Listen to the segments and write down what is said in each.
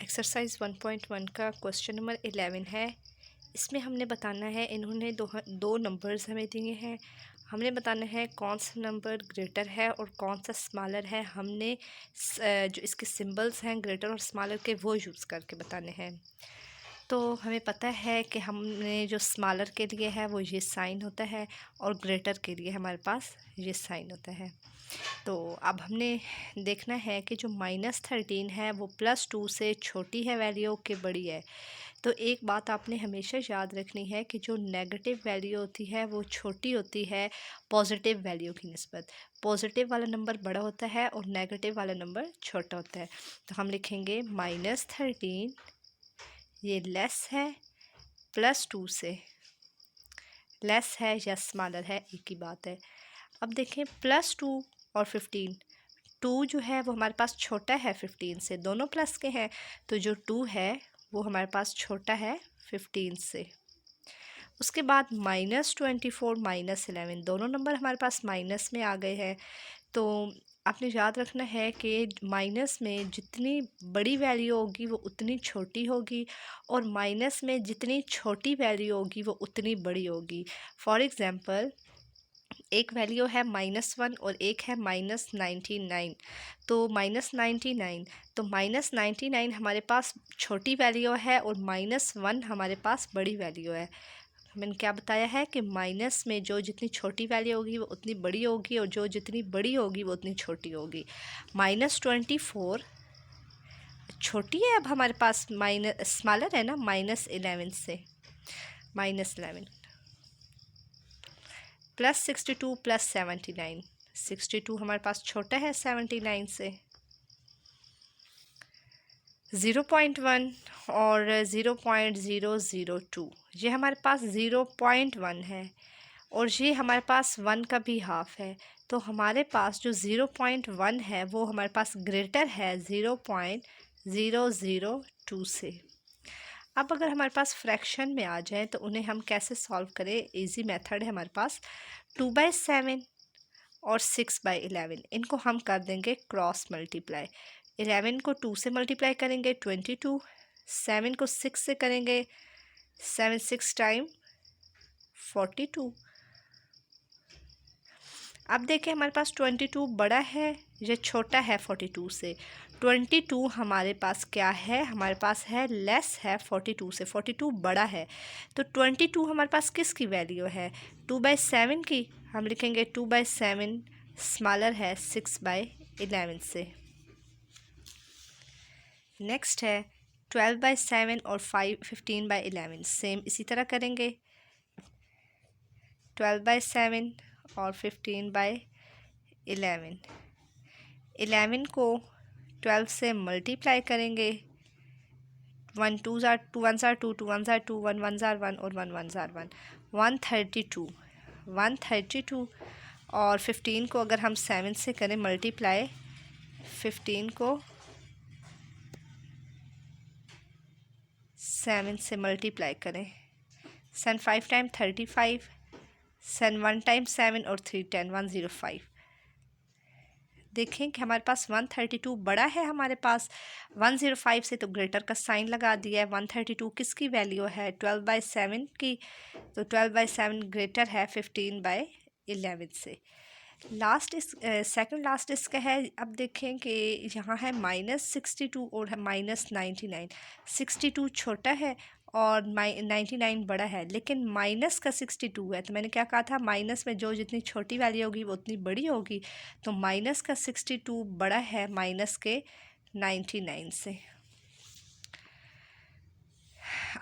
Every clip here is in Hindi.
एक्सरसाइज 1.1 का क्वेश्चन नंबर 11 है। इसमें हमने बताना है, इन्होंने दो नंबर्स हमें दिए हैं। हमने बताना है कौन सा नंबर ग्रेटर है और कौन सा स्मॉलर है। हमने जो इसके सिंबल्स हैं ग्रेटर और स्मॉलर के वो यूज़ करके बताने हैं। तो हमें पता है कि हमने जो स्मॉलर के लिए है वो ये साइन होता है और ग्रेटर के लिए हमारे पास ये साइन होता है। तो अब हमने देखना है कि जो -13 है वो +2 से छोटी है वैल्यू के बड़ी है। तो एक बात आपने हमेशा याद रखनी है कि जो नेगेटिव वैल्यू होती है वो छोटी होती है पॉजिटिव वैल्यू की निस्बत। पॉजिटिव वाला नंबर बड़ा होता है और नेगेटिव वाला नंबर छोटा होता है। तो हम लिखेंगे -13 ये लेस है +2 से। लेस है या स्मॉलर है, एक ही बात है। अब देखें +2 और 15, 2 जो है वो हमारे पास छोटा है 15 से, दोनों प्लस के हैं। तो जो 2 है वो हमारे पास छोटा है 15 से। उसके बाद -24 -11 दोनों नंबर हमारे पास माइनस में आ गए हैं। तो आपने याद रखना है कि माइनस में जितनी बड़ी वैल्यू होगी वो उतनी छोटी होगी और माइनस में जितनी छोटी वैल्यू होगी वो उतनी बड़ी होगी। फॉर एग्ज़ाम्पल एक वैल्यू है -1 और एक है -99। तो -99, तो -99 हमारे पास छोटी वैल्यू है और -1 हमारे पास बड़ी वैल्यू है। मैंने क्या बताया है कि माइनस में जो जितनी छोटी वैल्यू होगी वो उतनी बड़ी होगी और जो जितनी बड़ी होगी वो उतनी छोटी होगी। -24 छोटी है, अब हमारे पास स्मॉलर है ना -11 से। -11 +62 +79, 62 हमारे पास छोटा है 79 से। 0.1 और 0.002 ये हमारे पास 0.1 है और ये हमारे पास 1 का भी हाफ है। तो हमारे पास जो 0.1 है वो हमारे पास ग्रेटर है 0.002 से। अब अगर हमारे पास फ्रैक्शन में आ जाए तो उन्हें हम कैसे सॉल्व करें, इजी मेथड है हमारे पास। 2/7 और 6/11 इनको हम कर देंगे क्रॉस मल्टीप्लाई। 11 को 2 से मल्टीप्लाई करेंगे 22, 7 को 6 से करेंगे 7 6 टाइम 42। अब देखें हमारे पास 22 बड़ा है या छोटा है 42 से। 22 हमारे पास क्या है, हमारे पास है लेस है 42 से। 42 बड़ा है तो 22 हमारे पास किसकी वैल्यू है, 2/7 की। हम लिखेंगे 2/7 स्मॉलर है 6/11 से। नेक्स्ट है 12/7 और 15/11 सेम इसी तरह करेंगे। 12/7 और 15/11, 11 को 12 से मल्टीप्लाई करेंगे। 1 2 ज़ार 2 1 ज़ार 2 2 1 ज़ार 2 1 1 ज़ार 1 और 1 1 ज़ार 1, 132 और 15 को अगर हम 7 से करें मल्टीप्लाई, 15 को 7 से मल्टीप्लाई करें, 7 5 टाइम 35, 7 1 टाइम 7 और 3 10 105। देखें कि हमारे पास 132 बड़ा है हमारे पास 105 से, तो ग्रेटर का साइन लगा दिया है। 132 किसकी वैल्यू है, 12/7 की। तो 12/7 ग्रेटर है 15/11 से। लास्ट इस सेकंड लास्ट इसका है। अब देखें कि यहाँ है -62 और है -99। 62 छोटा है और 99 बड़ा है, लेकिन माइनस का 62 है। तो मैंने क्या कहा था, माइनस में जो जितनी छोटी वैल्यू होगी वो उतनी बड़ी होगी। तो माइनस का 62 बड़ा है माइनस के 99 से।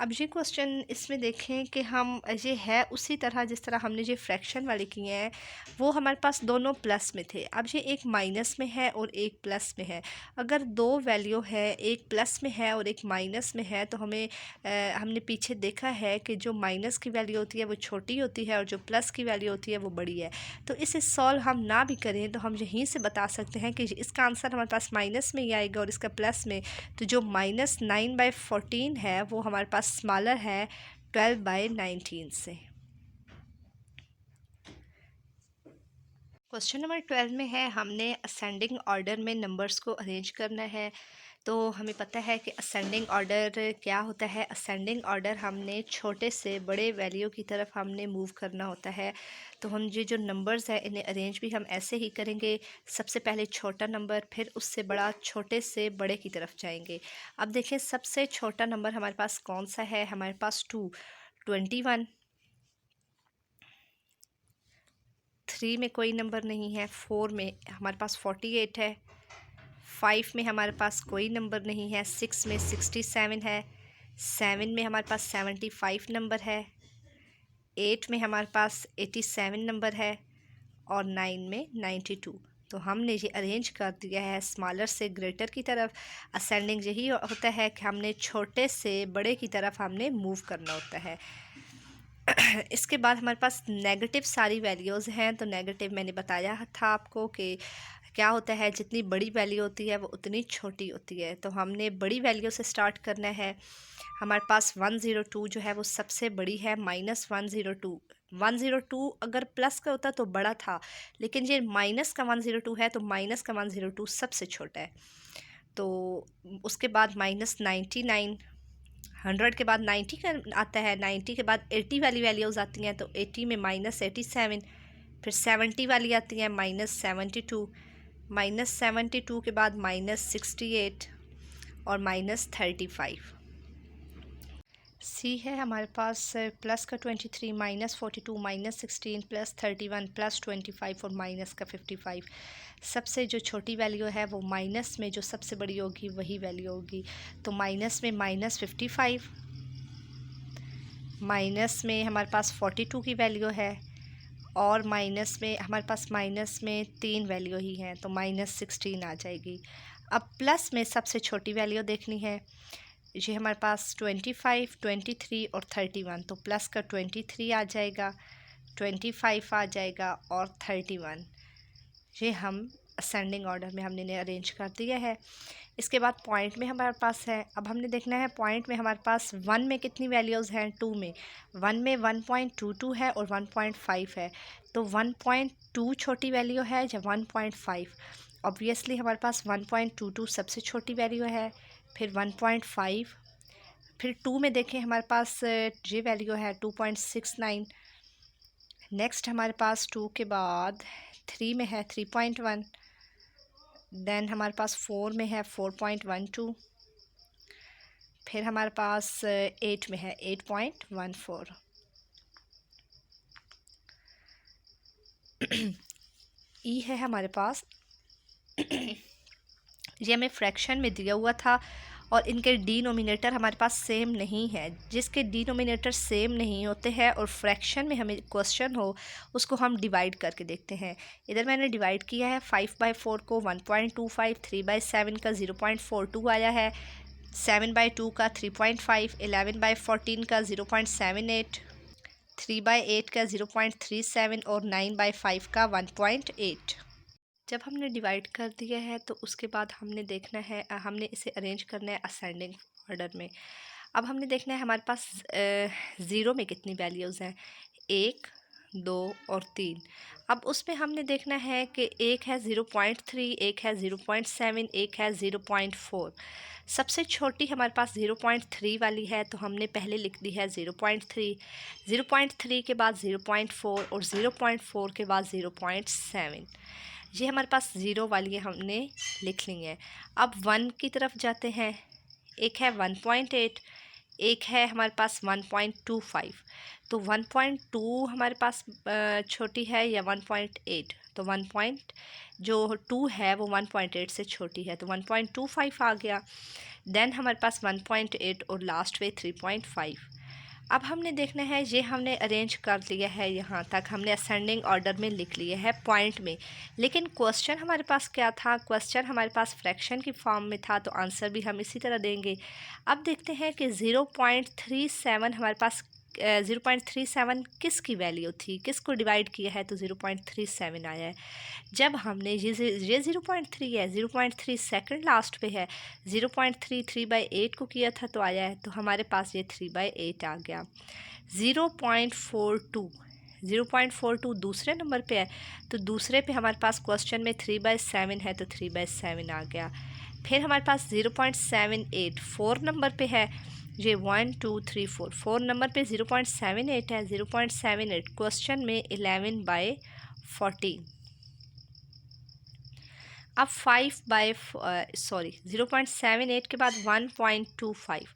अब ये क्वेश्चन इसमें देखें कि हम ये है उसी तरह जिस तरह हमने ये फ्रैक्शन वाले किए हैं, वो हमारे पास दोनों प्लस में थे। अब ये एक माइनस में है और एक प्लस में है। अगर दो वैल्यू है, एक प्लस में है और एक माइनस में है, तो हमने पीछे देखा है कि जो माइनस की वैल्यू होती है वो छोटी होती है और जो प्लस की वैल्यू होती है वो बड़ी है। तो इसे सॉल्व हम ना भी करें तो हम यहीं से बता सकते हैं कि इसका आंसर हमारे पास माइनस में ही आएगा और इसका प्लस में। तो जो -9/14 है वो हमारे पास स्मॉलर है 12/19 से। क्वेश्चन नंबर 12 में है हमने असेंडिंग ऑर्डर में नंबर्स को अरेंज करना है। तो हमें पता है कि असेंडिंग ऑर्डर क्या होता है। असेंडिंग ऑर्डर हमने छोटे से बड़े वैल्यू की तरफ हमने मूव करना होता है। तो हम ये जो नंबर्स है इन्हें अरेंज भी हम ऐसे ही करेंगे। सबसे पहले छोटा नंबर, फिर उससे बड़ा, छोटे से बड़े की तरफ जाएंगे। अब देखें सबसे छोटा नंबर हमारे पास कौन सा है। हमारे पास 21। 3 में कोई नंबर नहीं है। 4 में हमारे पास 48 है। 5 में हमारे पास कोई नंबर नहीं है। 6 में 67 है। 7 में हमारे पास 75 नंबर है। 8 में हमारे पास 87 नंबर है और 9 में 92। तो हमने ये अरेंज कर दिया है स्मॉलर से ग्रेटर की तरफ। असेंडिंग यही होता है कि हमने छोटे से बड़े की तरफ हमने मूव करना होता है। इसके बाद हमारे पास नेगेटिव सारी वैल्यूज़ हैं। तो नेगेटिव मैंने बताया था आपको कि क्या होता है, जितनी बड़ी वैल्यू होती है वो उतनी छोटी होती है। तो हमने बड़ी वैल्यू से स्टार्ट करना है। हमारे पास 102 जो है वो सबसे बड़ी है। -102। 102 अगर प्लस का होता तो बड़ा था, लेकिन ये माइनस का 102 है तो माइनस का 102 सबसे छोटा है। तो उसके बाद -99। 100 के बाद 90 का आता है। 90 के बाद 80 वाली वैल्यूज़ आती हैं। तो 80 में -87। फिर 70 वाली आती है -72। -72 के बाद -68 और -35। सी है हमारे पास प्लस का 23, -42, -16, +31, +25 और माइनस का 55। सबसे जो छोटी वैल्यू है वो माइनस में जो सबसे बड़ी होगी वही वैल्यू होगी। तो माइनस में -55, माइनस में हमारे पास 42 की वैल्यू है और माइनस में हमारे पास माइनस में 3 वैल्यू ही हैं तो -16 आ जाएगी। अब प्लस में सबसे छोटी वैल्यू देखनी है। ये हमारे पास 25, 23 और 31। तो प्लस का 23 आ जाएगा, 25 आ जाएगा और 31। ये हम असेंडिंग ऑर्डर में हमने अरेंज कर दिया है। इसके बाद पॉइंट में हमारे पास है। अब हमने देखना है पॉइंट में हमारे पास 1 में कितनी वैल्यूज़ हैं। 2 में 1 में 1.22 है और 1.5 है। तो 1.2 छोटी वैल्यू है या 1.5। ऑब्वियसली हमारे पास 1.22 सबसे छोटी वैल्यू है, फिर 1.5, फिर 2 में देखें हमारे पास ये वैल्यू है 2.69। नेक्स्ट हमारे पास 2 के बाद 3 में है 3.1। देन हमारे पास 4 में है 4.12। फिर हमारे पास 8 में है 8.14। ई है हमारे पास ये हमें फ्रैक्शन में दिया हुआ था और इनके डिनोमिनेटर हमारे पास सेम नहीं है। जिसके डिनोमिनेटर सेम नहीं होते हैं और फ्रैक्शन में हमें क्वेश्चन हो उसको हम डिवाइड करके देखते हैं। इधर मैंने डिवाइड किया है 5/4 को 1.25, 3/7 का 0.42 आया है, 7/2 का 3.5, 11/14 का 0.78, 3/8 का 0.37 और 9/5 का 1.8। जब हमने डिवाइड कर दिया है तो उसके बाद हमने देखना है, हमने इसे अरेंज करना है असेंडिंग ऑर्डर में। अब हमने देखना है हमारे पास ज़ीरो में कितनी वैल्यूज़ हैं, 1, 2 और 3। अब उसमें हमने देखना है कि एक है 0.3, एक है 0.7, एक है 0.4। सबसे छोटी हमारे पास 0.3 वाली है तो हमने पहले लिख दी है 0.3, 0.3 के बाद 0.4 और 0.4 के बाद 0.7। ये हमारे पास ज़ीरो वाली हमने लिख ली है। अब 1 की तरफ जाते हैं। एक है 1.8, एक है हमारे पास 1.25। तो 1.2 हमारे पास छोटी है या 1.8। तो 2 है वो 1.8 से छोटी है तो 1.25 आ गया। देन हमारे पास 1.8 और लास्ट में 3.5। अब हमने देखना है, ये हमने अरेंज कर लिया है, यहाँ तक हमने असेंडिंग ऑर्डर में लिख लिया है पॉइंट में। लेकिन क्वेश्चन हमारे पास क्या था, क्वेश्चन हमारे पास फ्रैक्शन की फॉर्म में था तो आंसर भी हम इसी तरह देंगे। अब देखते हैं कि 0.37 हमारे पास 0.37 किसकी वैल्यू थी, किसको डिवाइड किया है तो 0.37 आया है। जब हमने ये 0.3 है, 0.3 सेकंड लास्ट पे है, 0.3 3/8 को किया था तो आया है, तो हमारे पास ये 3/8 आ गया। 0.42 दूसरे नंबर पे है तो दूसरे पे हमारे पास क्वेश्चन में 3/7 है तो 3/7 आ गया। फिर हमारे पास 0.78 4 नंबर पे है। ये 1 2 3 4 नंबर पे 0.78 है। 0.78 क्वेश्चन में 11/14। अब 0.78 के बाद 1.25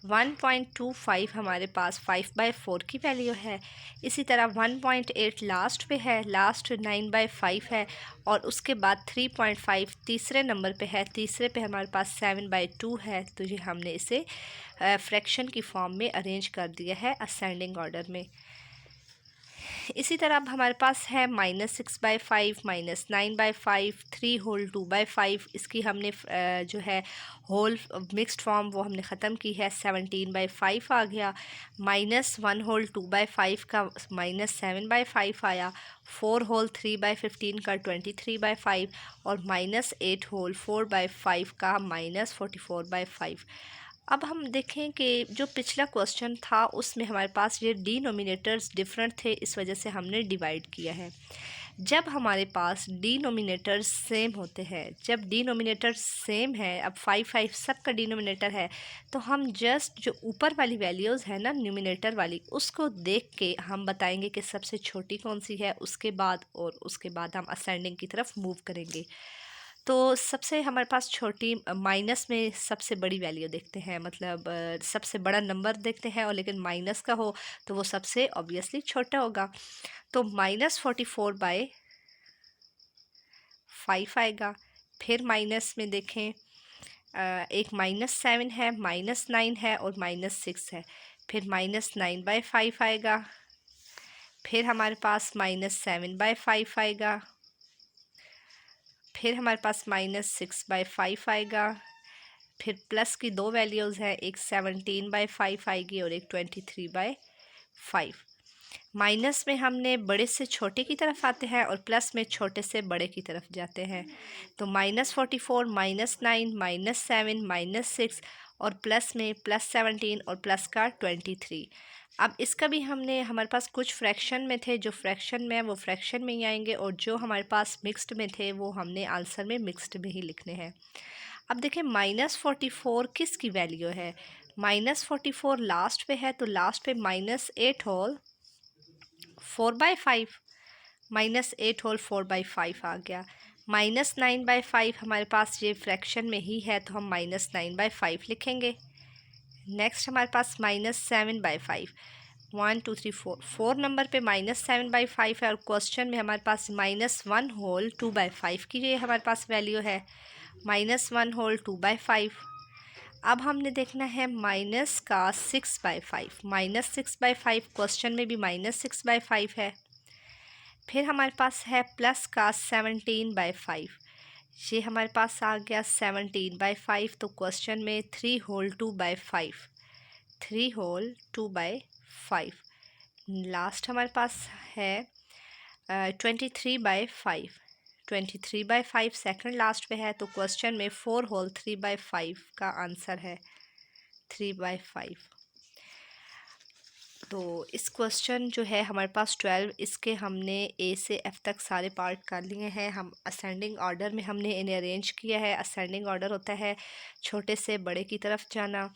1.25 हमारे पास 5/4 की वैल्यू है। इसी तरह 1.8 लास्ट पे है, लास्ट 9/5 है। और उसके बाद 3.5 तीसरे नंबर पे है, तीसरे पे हमारे पास 7/2 है। तो ये हमने इसे फ्रैक्शन की फॉर्म में अरेंज कर दिया है असेंडिंग ऑर्डर में। इसी तरह अब हमारे पास है -6/5, -9/5, 3 होल 2/5। इसकी हमने जो है होल मिक्स्ड फॉर्म वो हमने ख़त्म की है, 17/5 आ गया। -1 होल 2/5 का -7/5 आया। 4 होल 3/15 का 23/5 और -8 होल 4/5 का -44/5। अब हम देखें कि जो पिछला क्वेश्चन था उसमें हमारे पास ये डिनोमिनेटर्स डिफरेंट थे, इस वजह से हमने डिवाइड किया है। जब हमारे पास डिनोमिनेटर्स सेम होते हैं, जब डिनोमिनेटर्स सेम है, अब 5 सब का डिनोमिनेटर है, तो हम जस्ट जो ऊपर वाली वैल्यूज़ है ना न्यूमिनेटर वाली, उसको देख के हम बताएंगे कि सबसे छोटी कौन सी है, उसके बाद हम असेंडिंग की तरफ मूव करेंगे। तो सबसे हमारे पास छोटी माइनस में सबसे बड़ी वैल्यू देखते हैं, मतलब सबसे बड़ा नंबर देखते हैं, और लेकिन माइनस का हो तो वो सबसे ऑब्वियसली छोटा होगा। तो -44/5 आएगा। फिर माइनस में देखें, एक -7 है, -9 है और -6 है। फिर -9/5 आएगा। फिर हमारे पास -7/5 आएगा। फिर हमारे पास -6/5 आएगा। फिर प्लस की दो वैल्यूज़ हैं, एक 17/5 आएगी और एक 23/5। माइनस में हमने बड़े से छोटे की तरफ आते हैं और प्लस में छोटे से बड़े की तरफ जाते हैं। तो -44, -9, -7, -6 और प्लस में +17 और प्लस का 23। अब इसका भी हमारे पास कुछ फ्रैक्शन में थे, जो फ्रैक्शन में है वो फ्रैक्शन में ही आएंगे, और जो हमारे पास मिक्स्ड में थे वो हमने आंसर में मिक्स्ड में ही लिखने हैं। अब देखें -44 किस की वैल्यू है। -44 लास्ट पे है, तो लास्ट पे -8 होल 4/5, -8 होल 4/5 आ गया। -9/5 हमारे पास ये फ्रैक्शन में ही है, तो हम -9/5 लिखेंगे। नेक्स्ट हमारे पास -7/5, 1 2 3 4 नंबर पे -7/5 है, और क्वेश्चन में हमारे पास -1 होल 2/5 की ये हमारे पास वैल्यू है, -1 होल 2/5। अब हमने देखना है माइनस का 6/5, -6/5 क्वेश्चन में भी -6/5 है। फिर हमारे पास है प्लस का 17/5, ये हमारे पास आ गया 17/5। तो क्वेश्चन में 3 होल 2/5, 3 होल 2/5। लास्ट हमारे पास है 23/5, 23/5 सेकंड लास्ट पे है। तो क्वेश्चन में 4 होल 3/5 का आंसर है 3/5। तो इस क्वेश्चन जो है हमारे पास 12, इसके हमने ए से एफ़ तक सारे पार्ट कर लिए हैं। हम असेंडिंग ऑर्डर में हमने इन्हें अरेंज किया है। असेंडिंग ऑर्डर होता है छोटे से बड़े की तरफ जाना।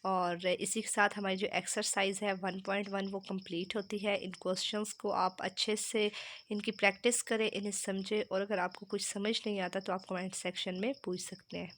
और इसी के साथ हमारी जो एक्सरसाइज है 1.1 वो कंप्लीट होती है। इन क्वेश्चंस को आप अच्छे से इनकी प्रैक्टिस करें, इन्हें समझें, और अगर आपको कुछ समझ नहीं आता तो आप कमेंट सेक्शन में पूछ सकते हैं।